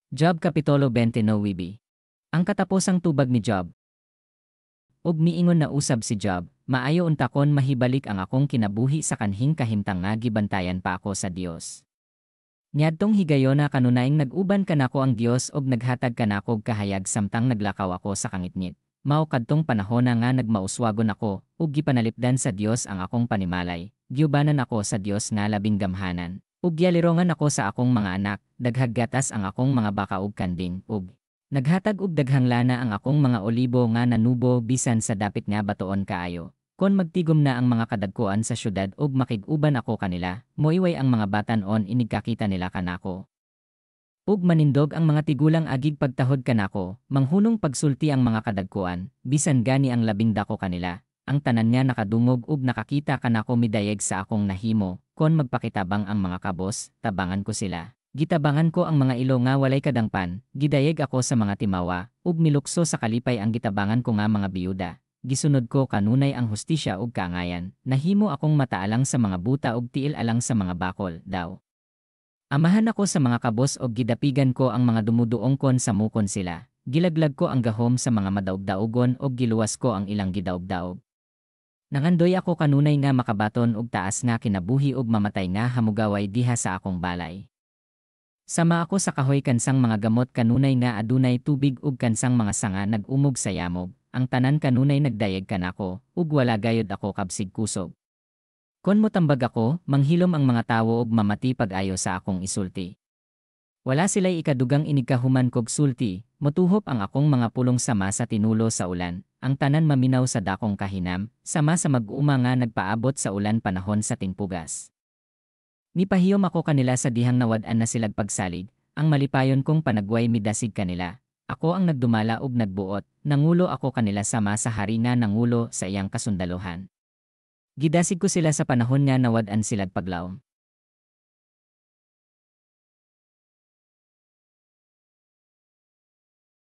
Job Kapitulo 29. Ang katapusang tubag ni Job. Ug miingon na usab si Job, maayo untakon mahibalik ang akong kinabuhi sa kanhing kahimtang nga gibantayan pa ako sa Dios. Niadtong higayona kanunaing nag-uban kanako ang Dios og naghatag kanako og kahayag samtang naglakaw ako sa kangitngit. Mao kadtong panahon na nga nagmauswagon ako ug gipanalipdan sa Dios ang akong panimalay. Giubanan ako sa Dios nga labing gamhanan. Ug gyalirongan ako sa akong mga anak, daghag gatas ang akong mga baka ug kanding, ug naghatag og daghang lana ang akong mga olibo nga nanubo bisan sa dapit nga batoon kaayo. Kon magtigom na ang mga kadagkuan sa syudad ug makig-uban ako kanila, moiway ang mga batan-on inigkakita nila kanako. Ug manindog ang mga tigulang agig pagtahod kanako, manghunong pagsulti ang mga kadagkuan, bisan gani ang labing dako kanila. Ang tanan nga nakadungog ug nakakita kanako midayeg sa akong nahimo, kon magpakitabang ang mga kabos, tabangan ko sila. Gitabangan ko ang mga ilo nga walay kadangpan, gidayeg ako sa mga timawa, ug milukso sa kalipay ang gitabangan ko nga mga biyuda. Gisunod ko kanunay ang hustisya ug kaangayan, nahimo akong mataalang sa mga buta ug tiil alang sa mga bakol, daw. Amahan ako sa mga kabos ug gidapigan ko ang mga dumuduong kon sa mukon sila. Gilaglag ko ang gahom sa mga madaog-daogon ug giluwas ko ang ilang gidaog-daog. Nangandoy ako kanunay nga makabaton og taas nga kinabuhi ug mamatay nga hamugaway diha sa akong balay. Sama ako sa kahoy kansang mga gamot kanunay nga adunay tubig ug kansang mga sanga nag-umog sa yamog, ang tanan kanunay nagdayeg kanako, ug wala gayod ako kabsig kusog. Kon motambag ako, manghilom ang mga tawo ug mamati pag-ayo sa akong isulti. Wala sila'y ikadugang inigkahuman kog sulti, motuhop ang akong mga pulong sama sa tinulo sa ulan, ang tanan maminaw sa dakong kahinam, sama sa mag-uuma nga nagpaabot sa ulan panahon sa tingpugas. Nipahiyom ako kanila sa dihang nawad-an na silag pagsalig, ang malipayon kong panagway midasig kanila. Ako ang nagdumala ug nagbuot, nangulo ako kanila sama sa hari nga nangulo sa iyang kasundaluhan. Gidasig ko sila sa panahon nga nawad-an silag paglawom.